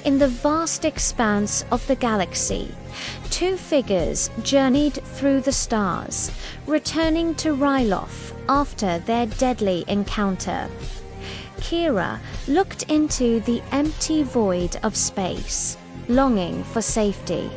In the vast expanse of the galaxy, two figures journeyed through the stars, returning to Ryloth after their deadly encounter. Kira looked into the empty void of space, longing for safety.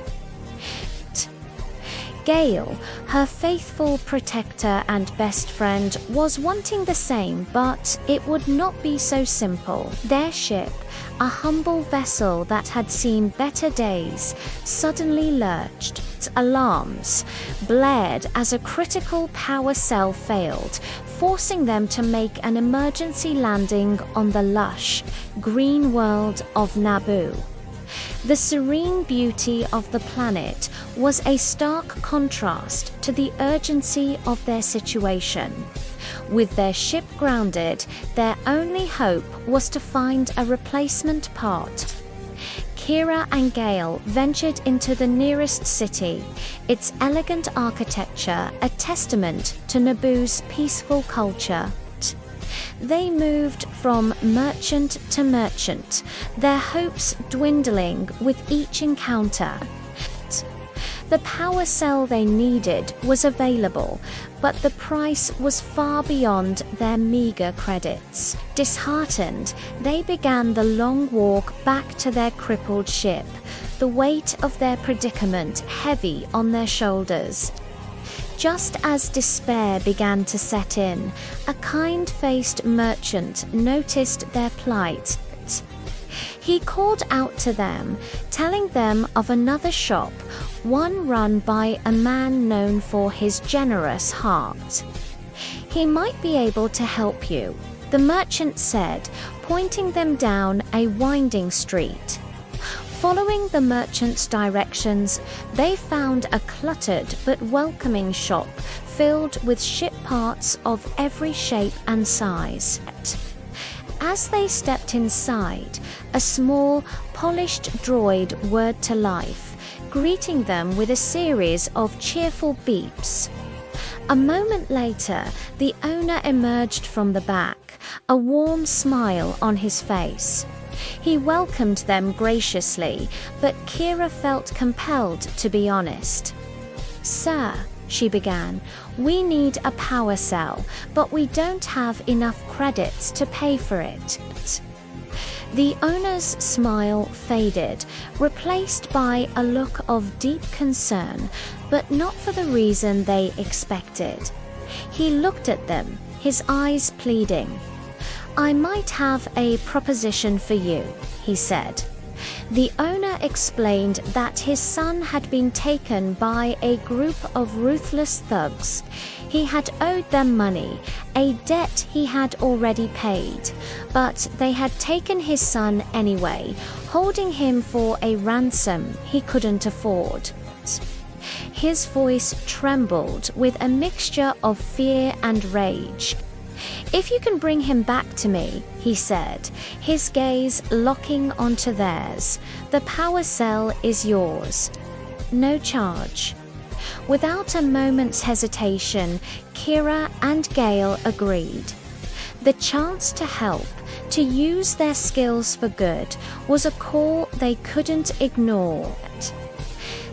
Gale, her faithful protector and best friend, was wanting the same, but it would not be so simple. Their ship, a humble vessel that had seen better days, suddenly lurched. Alarms blared as a critical power cell failed, forcing them to make an emergency landing on the lush, green world of Naboo. The serene beauty of the planet was a stark contrast to the urgency of their situation. With their ship grounded, their only hope was to find a replacement part. Kira and Gale ventured into the nearest city, its elegant architecture a testament to Naboo's peaceful culture. They moved from merchant to merchant, their hopes dwindling with each encounter. The power cell they needed was available, but the price was far beyond their meager credits. Disheartened, they began the long walk back to their crippled ship, the weight of their predicament heavy on their shoulders. Just as despair began to set in, a kind-faced merchant noticed their plight. He called out to them, telling them of another shop, one run by a man known for his generous heart. "He might be able to help you," the merchant said, pointing them down a winding street. Following the merchant's directions, they found a cluttered but welcoming shop filled with ship parts of every shape and size. As they stepped inside, a small, polished droid whirred to life, greeting them with a series of cheerful beeps. A moment later, the owner emerged from the back, a warm smile on his face. He welcomed them graciously, but Kira felt compelled to be honest. "Sir," she began, "we need a power cell, but we don't have enough credits to pay for it." The owner's smile faded, replaced by a look of deep concern, but not for the reason they expected. He looked at them, his eyes pleading. "I might have a proposition for you," he said. The owner explained that his son had been taken by a group of ruthless thugs. He had owed them money, a debt he had already paid, but they had taken his son anyway, holding him for a ransom he couldn't afford. His voice trembled with a mixture of fear and rage. "If you can bring him back to me," he said, his gaze locking onto theirs, "the power cell is yours. No charge." Without a moment's hesitation, Kira and Gale agreed. The chance to help, to use their skills for good, was a call they couldn't ignore.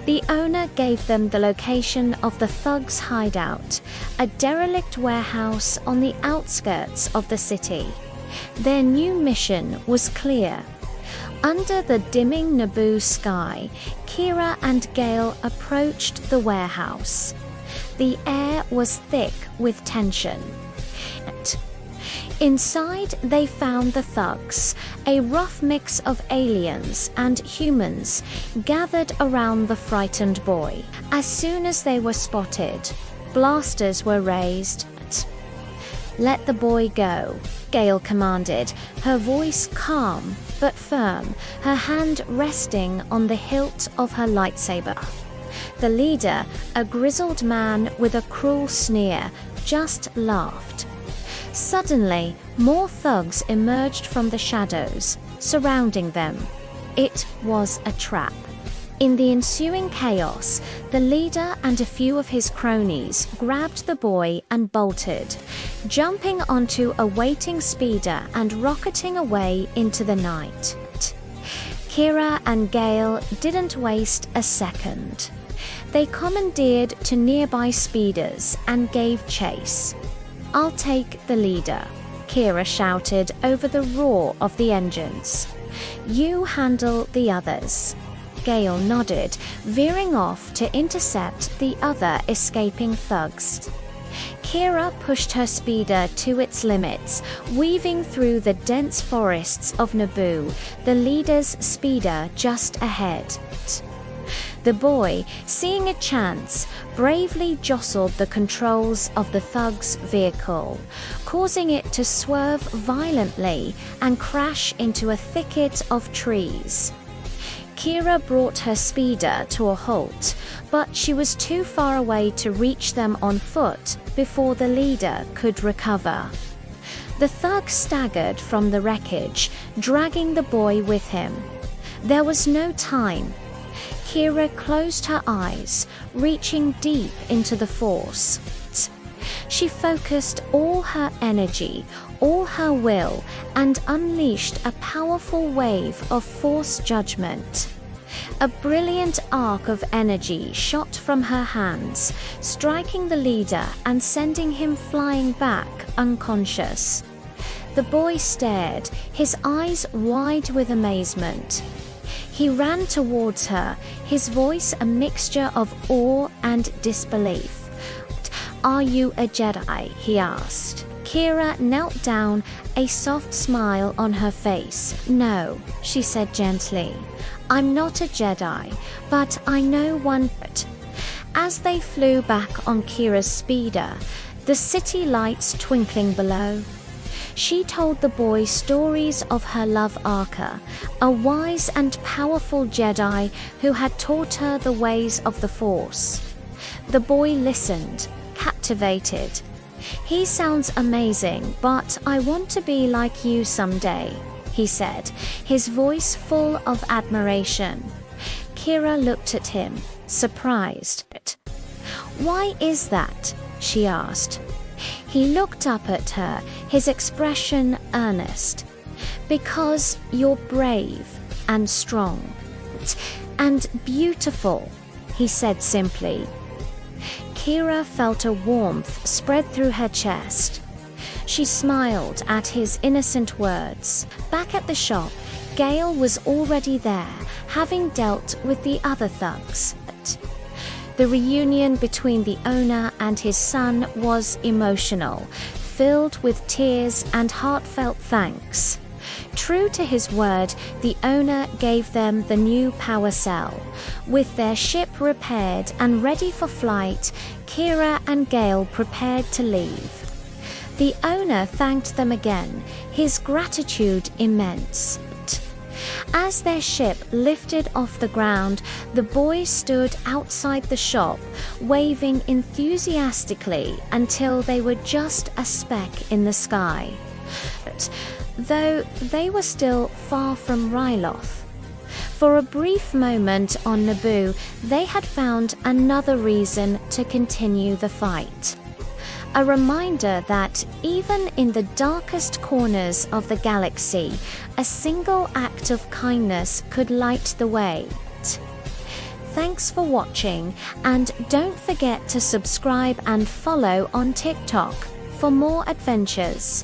The owner gave them the location of the thugs' hideout, a derelict warehouse on the outskirts of the city. Their new mission was clear. Under the dimming Naboo sky, Kira and Gale approached the warehouse. The air was thick with tension. Inside, they found the thugs, a rough mix of aliens and humans, gathered around the frightened boy. As soon as they were spotted, blasters were raised. "Let the boy go," Gale commanded, her voice calm but firm, her hand resting on the hilt of her lightsaber. The leader, a grizzled man with a cruel sneer, just laughed. Suddenly, more thugs emerged from the shadows, surrounding them. It was a trap. In the ensuing chaos, the leader and a few of his cronies grabbed the boy and bolted, jumping onto a waiting speeder and rocketing away into the night. Kira and Gale didn't waste a second. They commandeered to nearby speeders and gave chase. "I'll take the leader," Kira shouted over the roar of the engines. "You handle the others." Gale nodded, veering off to intercept the other escaping thugs. Kira pushed her speeder to its limits, weaving through the dense forests of Naboo, the leader's speeder just ahead. The boy, seeing a chance, bravely jostled the controls of the thug's vehicle, causing it to swerve violently and crash into a thicket of trees. Kira brought her speeder to a halt, but she was too far away to reach them on foot before the leader could recover. The thug staggered from the wreckage, dragging the boy with him. There was no time. Kira closed her eyes, reaching deep into the Force. She focused all her energy, all her will, and unleashed a powerful wave of Force judgment. A brilliant arc of energy shot from her hands, striking the leader and sending him flying back unconscious. The boy stared, his eyes wide with amazement. He ran towards her, his voice a mixture of awe and disbelief. "Are you a Jedi?" he asked. Kira knelt down, a soft smile on her face. "No," she said gently. "I'm not a Jedi, but I know one." As they flew back on Kira's speeder, the city lights twinkling below, she told the boy stories of her love Arca, a wise and powerful Jedi who had taught her the ways of the Force. The boy listened, captivated. "He sounds amazing, but I want to be like you someday," he said, his voice full of admiration. Kira looked at him, surprised. "Why is that?" she asked. He looked up at her, his expression earnest. "Because you're brave and strong and beautiful," he said simply. Kira felt a warmth spread through her chest. She smiled at his innocent words. Back at the shop, Gale was already there, having dealt with the other thugs. The reunion between the owner and his son was emotional, filled with tears and heartfelt thanks. True to his word, the owner gave them the new power cell. With their ship repaired and ready for flight, Kira and Gale prepared to leave. The owner thanked them again, his gratitude immense. As their ship lifted off the ground, the boys stood outside the shop, waving enthusiastically until they were just a speck in the sky. Though they were still far from Ryloth. For a brief moment on Naboo, they had found another reason to continue the fight. A reminder that even in the darkest corners of the galaxy, a single act of kindness could light the way. Thanks for watching, and don't forget to subscribe and follow on TikTok for more adventures.